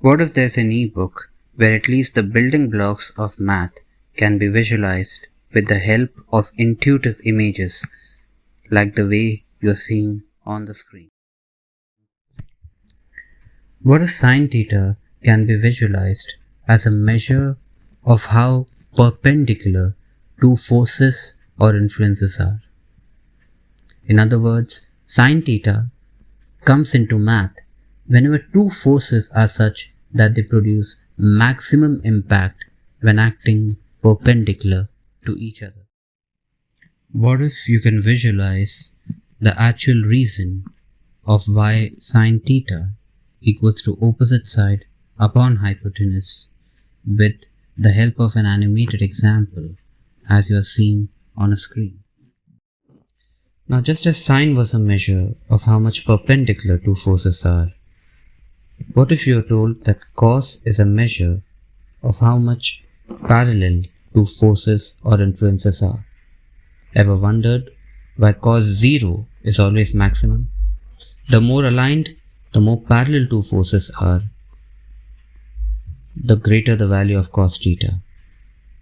What if there's an e-book where at least the building blocks of math can be visualized with the help of intuitive images like the way you're seeing on the screen? What if sine theta can be visualized as a measure of how perpendicular two forces or influences are? In other words, sine theta comes into math whenever two forces are such that they produce maximum impact when acting perpendicular to each other. What if you can visualize the actual reason of why sine theta equals to opposite side upon hypotenuse with the help of an animated example as you are seeing on a screen? Now, just as sine was a measure of how much perpendicular two forces are, what if you are told that cos is a measure of how much parallel two forces or influences are? Ever wondered why cos 0 is always maximum? The more aligned, the more parallel two forces are, the greater the value of cos theta.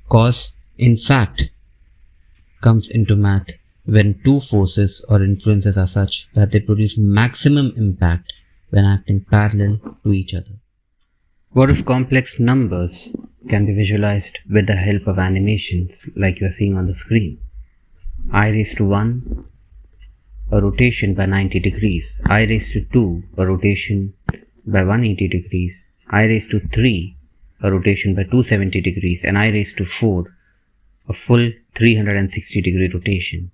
Cos, in fact, comes into math when two forces or influences are such that they produce maximum impact when acting parallel to each other. What if complex numbers can be visualized with the help of animations like you are seeing on the screen? I raised to 1, a rotation by 90 degrees. I raised to 2, a rotation by 180 degrees. I raised to 3, a rotation by 270 degrees. And I raised to 4, a full 360 degree rotation.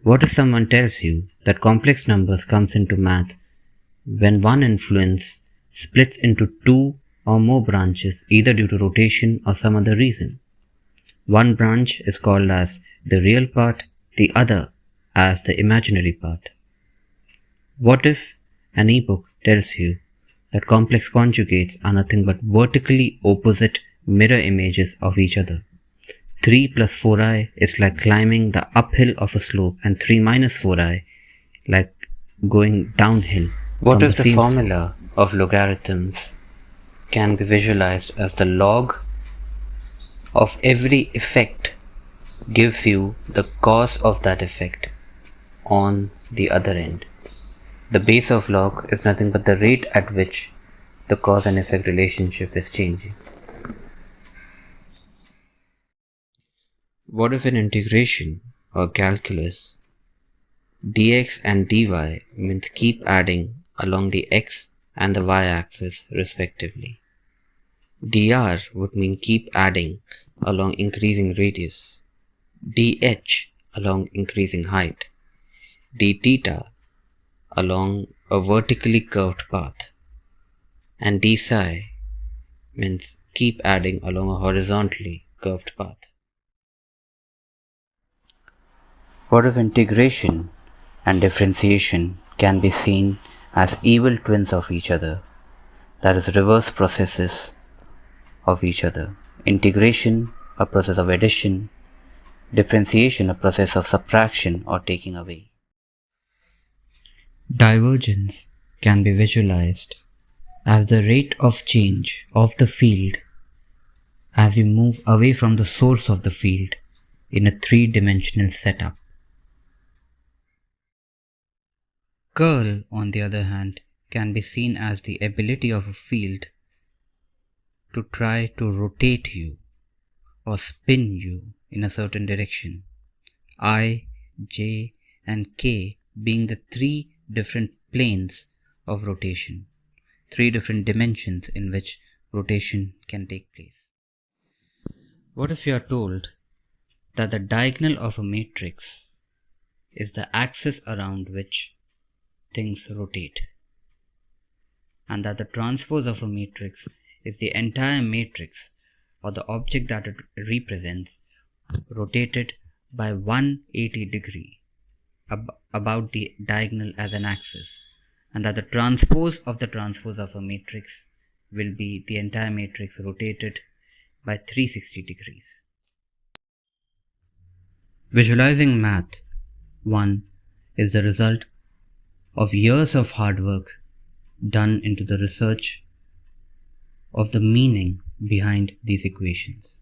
What if someone tells you that complex numbers comes into math when one influence splits into two or more branches either due to rotation or some other reason? One branch is called as the real part, the other as the imaginary part. What if an e-book tells you that complex conjugates are nothing but vertically opposite mirror images of each other? 3 plus 4i is like climbing the uphill of a slope and 3 minus 4i like going downhill. What if the formula of logarithms can be visualized as the log of every effect gives you the cause of that effect on the other end? The base of log is nothing but the rate at which the cause and effect relationship is changing. What if in integration or calculus, dx and dy means keep adding along the x and the y-axis respectively? dr would mean keep adding along increasing radius, dh along increasing height, dθ along a vertically curved path, and d psi means keep adding along a horizontally curved path. What if integration and differentiation can be seen as evil twins of each other, that is, reverse processes of each other? Integration, a process of addition; differentiation, a process of subtraction or taking away. Divergence can be visualized as the rate of change of the field as you move away from the source of the field in a three-dimensional setup. Curl, on the other hand, can be seen as the ability of a field to try to rotate you or spin you in a certain direction. I, j, and k being the three different planes of rotation, three different dimensions in which rotation can take place. What if you are told that the diagonal of a matrix is the axis around which things rotate, and that the transpose of a matrix is the entire matrix or the object that it represents rotated by 180 degree about the diagonal as an axis, and that the transpose of a matrix will be the entire matrix rotated by 360 degrees. Visualizing math 1 is the result of years of hard work done into the research of the meaning behind these equations.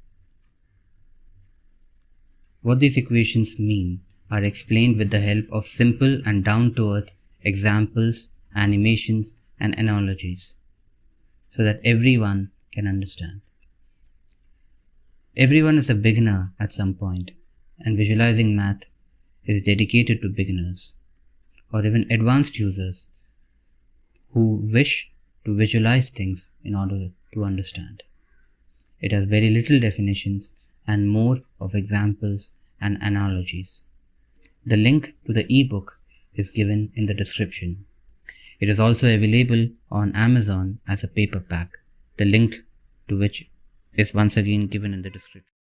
What these equations mean are explained with the help of simple and down-to-earth examples, animations, and analogies, so that everyone can understand. Everyone is a beginner at some point, and visualizing math is dedicated to beginners, or even advanced users who wish to visualize things in order to understand. It has very little definitions and more of examples and analogies. The link to the ebook is given in the description. It is also available on Amazon as a paperback, the link to which is once again given in the description.